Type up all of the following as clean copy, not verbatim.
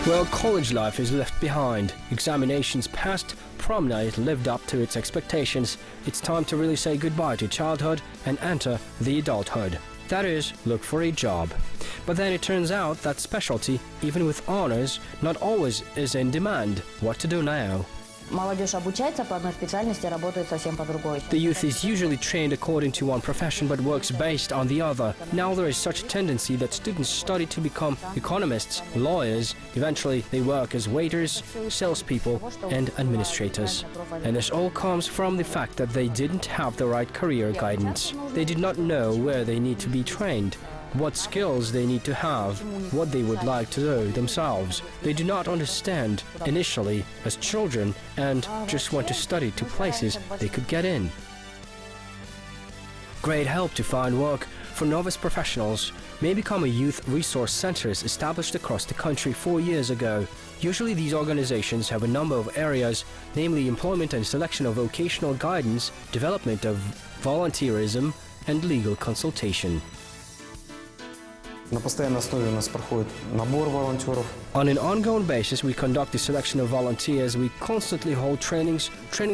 Well, college life is left behind. Examinations passed, prom night lived up to its expectations. It's time to really say goodbye to childhood and enter the adulthood. That is, look for a job. But then it turns out that specialty, even with honors, not always is in demand. What to do now? Молодежь обучается по одной специальности, работает совсем по другой. The youth is usually trained according to one profession but works based on the other. Now there is such a tendency that students study to become economists, lawyers, eventually they work as waiters, salespeople and administrators. And this all comes from the fact that they didn't have the right career guidance. They did not know where they need to be trained, what skills they need to have, what they would like to do themselves. They do not understand initially as children and just want to study to places they could get in. Great help to find work for novice professionals may become a youth resource centers established across the country 4 years ago. Usually these organizations have a number of areas, namely employment and selection of vocational guidance, development of volunteerism and legal consultation. На постоянной основе у нас проходит набор волонтеров. On an ongoing basis, we conduct the selection of volunteers. We constantly hold trainings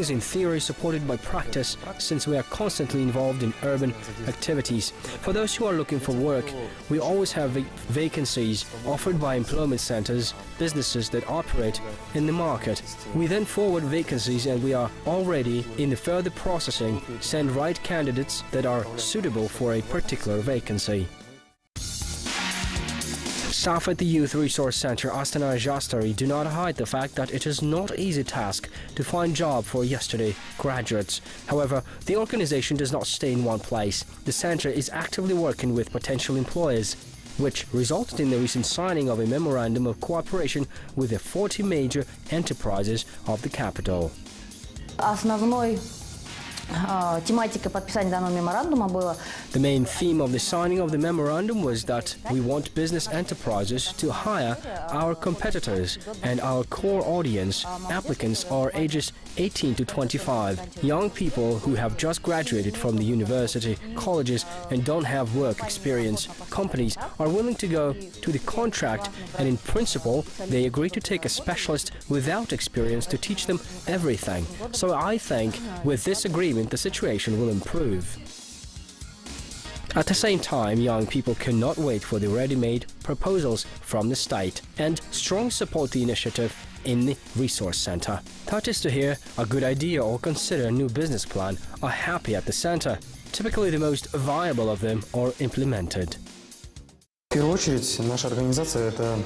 in theory supported by practice, since we are constantly involved in urban activities. For those who are looking for work, we always have vacancies offered by employment centers, businesses that operate in the market. We then forward vacancies and we are already in the further processing, send right candidates that are suitable for a particular vacancy. Staff at the Youth Resource Center Astana do not hide the fact that it is not an easy task to find job for yesterday graduates. However, the organization does not stay in one place. The center is actively working with potential employers, which resulted in the recent signing of a memorandum of cooperation with the 40 major enterprises of the capital. Основной тематикой подписания данного меморандума было. The main theme of the signing of the memorandum was that we want business enterprises to hire our competitors, and our core audience, applicants, are ages 18 to 25, young people who have just graduated from the university, colleges and don't have work experience. Companies are willing to go to the contract and in principle they agree to take a specialist without experience to teach them everything. So I think with this agreement the situation will improve. At the same time, young people cannot wait for the ready-made proposals from the state and strongly support the initiative in the resource center. Touches to hear a good idea or consider a new business plan are happy at the center. Typically the most viable of them are implemented. В первую очередь, наша организация – это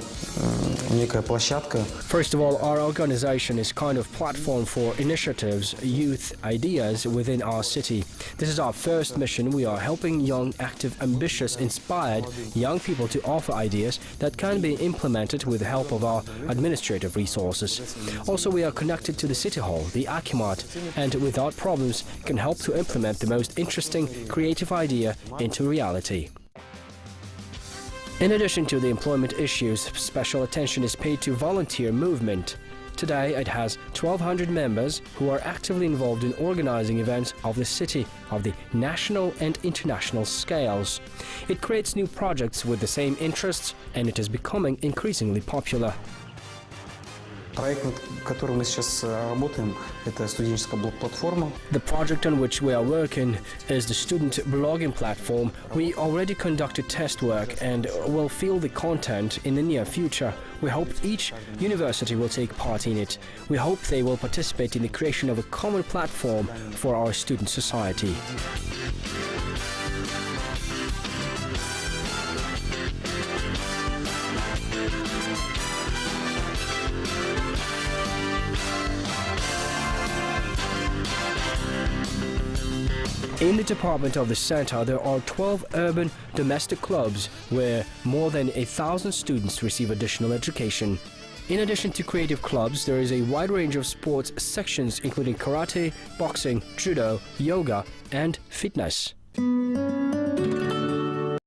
некая площадка. First of all, our organization is kind of platform for initiatives, youth ideas within our city. This is our first mission. We are helping young, active, ambitious, inspired young people to offer ideas that can be implemented with the help of our administrative resources. Also, we are connected to the City Hall, the Akimat, and without problems can help to implement the most interesting, creative idea into reality. In addition to the employment issues, special attention is paid to volunteer movement. Today, it has 1,200 members who are actively involved in organizing events of the city of the national and international scales. It creates new projects with the same interests, and it is becoming increasingly popular. Проект, над которым мы сейчас работаем, это студенческая блог-платформа. The project on which we are working is the student blogging platform. We already conducted test work and will fill the content in the near future. We hope each university will take part in it. We hope they will participate in the creation of a common platform for our student society. In the department of the center, there are 12 urban domestic clubs where more than 1,000 students receive additional education. In addition to creative clubs, there is a wide range of sports sections including karate, boxing, judo, yoga and fitness.